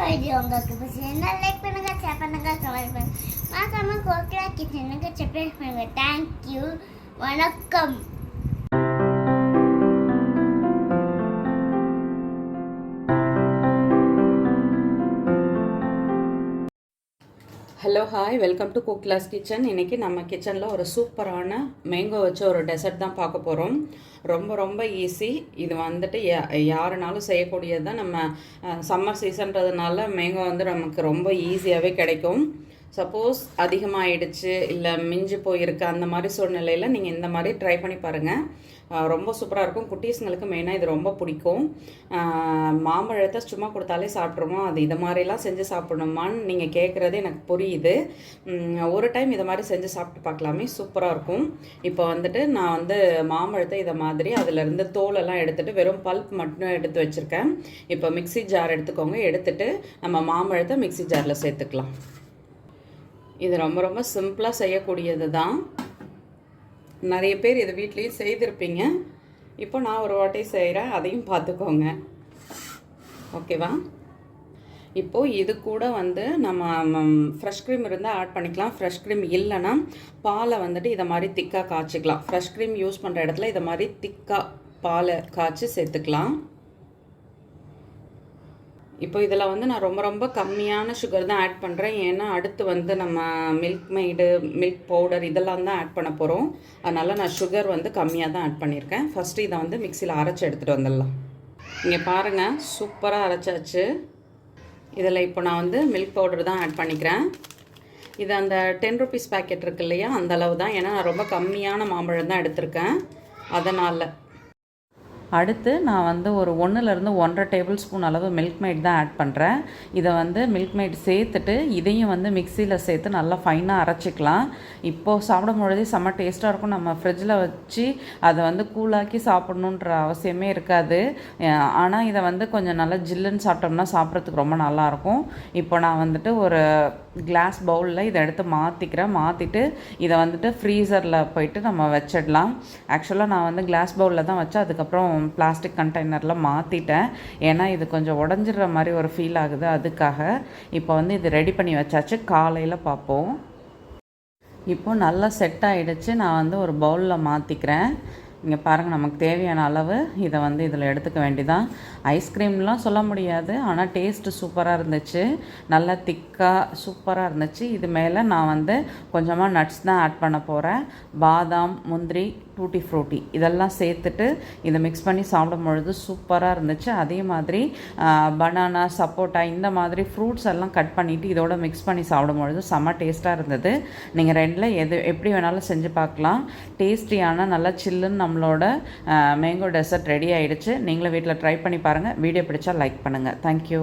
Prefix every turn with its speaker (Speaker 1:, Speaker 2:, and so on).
Speaker 1: Video உங்களுக்கு பிடிச்சிருந்தா like பண்ணுங்க, ஷேர் பண்ணுங்க, கமெண்ட் பண்ணுங்க. மறக்காம கோகிலா கிச்சனுக்கு சப்ஸ்கிரைப் பண்ணுங்க. தேங்க்யூ, வணக்கம்.
Speaker 2: Hello hi, welcome to Kokila's kitchen. இன்றைக்கி நம்ம கிச்சனில் ஒரு சூப்பரான மேங்கோ வச்ச ஒரு டெசர்ட் தான் பார்க்க போகிறோம். ரொம்ப ரொம்ப ஈஸி. இது வந்துட்டு யாருனாலும் செய்யக்கூடியது தான். நம்ம சம்மர் சீசன்றதுனால மேங்கோ வந்து நமக்கு ரொம்ப ஈஸியாகவே கிடைக்கும். சப்போஸ் அதிகமாகிடுச்சு இல்லை மிஞ்சி போயிருக்கு அந்த மாதிரி சூழ்நிலையில் நீங்கள் இந்த மாதிரி ட்ரை பண்ணி பாருங்கள். ரொம்ப சூப்பராக இருக்கும். குட்டீஸுங்களுக்கு மெயினாக இது ரொம்ப பிடிக்கும். மாம்பழத்தை சும்மா கொடுத்தாலே சாப்பிட்ருவோம். அது இதை மாதிரிலாம் செஞ்சு சாப்பிடணுமான்னு நீங்கள் கேட்குறது எனக்கு புரியுது. ஒரு டைம் இதை மாதிரி செஞ்சு சாப்பிட்டு பார்க்கலாமே, சூப்பராக இருக்கும். இப்போ வந்துட்டு நான் வந்து மாம்பழத்தை இதை மாதிரி அதிலேருந்து தோலெல்லாம் எடுத்துகிட்டு வெறும் பல்ப் மட்டும் எடுத்து வச்சுருக்கேன். இப்போ மிக்சி ஜார் எடுத்துக்கோங்க. எடுத்துகிட்டு நம்ம மாம்பழத்தை மிக்சி ஜாரில் சேர்த்துக்கலாம். இது ரொம்ப ரொம்ப சிம்பிளாக செய்யக்கூடியது தான். நிறைய பேர் இதை வீட்லேயும் செய்திருப்பீங்க. இப்போ நான் ஒரு வாட்டி செய்கிறேன், அதையும் பார்த்துக்கோங்க. ஓகேவா? இப்போது இது கூட வந்து நம்ம ஃப்ரெஷ் க்ரீம் இருந்தால் ஆட் பண்ணிக்கலாம். ஃப்ரெஷ் க்ரீம் இல்லைன்னா பாலை வந்துட்டு இதை மாதிரி திக்காக காய்ச்சிக்கலாம். ஃப்ரெஷ் க்ரீம் யூஸ் பண்ணுற இடத்துல இதை மாதிரி திக்காக பாலை காய்ச்சி சேர்த்துக்கலாம். இப்போ இதில் வந்து நான் ரொம்ப ரொம்ப கம்மியான சுகர் தான் ஆட் பண்ணுறேன். ஏன்னா அடுத்து வந்து நம்ம மில்க் மெய்டு, மில்க் பவுடர் இதெல்லாம் தான் ஆட் பண்ண போகிறோம். அதனால் நான் சுகர் வந்து கம்மியாக தான் ஆட் பண்ணியிருக்கேன். ஃபஸ்ட்டு இதை வந்து மிக்சியில் அரைச்சி எடுத்துகிட்டு வந்துடலாம். இங்கே பாருங்கள், சூப்பராக அரைச்சாச்சு. இதில் இப்போ நான் வந்து மில்க் பவுடர் தான் ஆட் பண்ணிக்கிறேன். இது அந்த 10 ருபீஸ் பேக்கெட் இருக்குது இல்லையா, அந்த அளவு தான். ஏன்னா நான் ரொம்ப கம்மியான மாம்பழம் தான் எடுத்திருக்கேன், அதனால். அடுத்து நான் வந்து ஒரு 1லேருந்து 1.5 டேபிள் ஸ்பூன் அளவு மில்க் மெய்ட் தான் ஆட் பண்ணுறேன். இதை வந்து மில்க் மெய்ட் சேர்த்துட்டு இதையும் வந்து மிக்சியில் சேர்த்து நல்லா ஃபைனாக அரைச்சிக்கலாம். இப்போது சாப்பிடும் பொழுதே செம்ம டேஸ்ட்டாக இருக்கும். நம்ம ஃப்ரிட்ஜில் வச்சு அதை வந்து கூலாக்கி சாப்பிட்ணுன்ற அவசியமே இருக்காது. ஆனால் இதை வந்து கொஞ்சம் நல்லா ஜில்லுன்னு சாப்பிட்டோம்னா சாப்பிட்றதுக்கு ரொம்ப நல்லாயிருக்கும். இப்போ நான் வந்துட்டு ஒரு கிளாஸ் பவுலில் இதை எடுத்து மாற்றிட்டு இதை வந்துட்டு ஃப்ரீசரில் போயிட்டு நம்ம வச்சிடலாம். ஆக்சுவலாக நான் வந்து கிளாஸ் பவுலில் தான் வச்சேன், அதுக்கப்புறம் பிளாஸ்டிக் கண்டெய்னரில் மாற்றிட்டேன். ஏன்னா இது கொஞ்சம் உடஞ்சிடுற மாதிரி ஒரு ஃபீல் ஆகுது, அதுக்காக. இப்போ வந்து இது ரெடி பண்ணி வச்சாச்சு. காலையில் பார்ப்போம். இப்போது நல்லா செட் ஆகிடுச்சு. நான் வந்து ஒரு பவுலில் மாற்றிக்கிறேன். இங்கே பாருங்கள், நமக்கு தேவையான அளவு இதை வந்து இதில் எடுத்துக்க வேண்டியதான். ஐஸ்கிரீம்லாம் சொல்ல முடியாது, ஆனால் டேஸ்ட்டு சூப்பராக இருந்துச்சு. நல்லா திக்காக சூப்பராக இருந்துச்சு. இது மேலே நான் வந்து கொஞ்சமாக நட்ஸ் தான் ஆட் பண்ண போகிறேன். பாதாம், முந்திரி, டூட்டி ஃப்ரூட்டி இதெல்லாம் சேர்த்துட்டு இதை மிக்ஸ் பண்ணி சாப்பிடும் பொழுது சூப்பராக இருந்துச்சு. அதே மாதிரி பனானா, சப்போட்டா இந்த மாதிரி ஃப்ரூட்ஸ் எல்லாம் கட் பண்ணிவிட்டு இதோட மிக்ஸ் பண்ணி சாப்பிடும் பொழுது செம்ம டேஸ்ட்டாக இருந்தது. நீங்கள் ரெண்டில் எப்படி வேணாலும் செஞ்சு பார்க்கலாம். டேஸ்டியான நல்லா சில்லுன்னு நம்மளோட மேங்கோ டெசர்ட் ரெடி ஆகிடுச்சு. நீங்களும் வீட்டில் ட்ரை பண்ணி பாருங்கள். வீடியோ பிடிச்சா லைக் பண்ணுங்கள். தேங்க்யூ.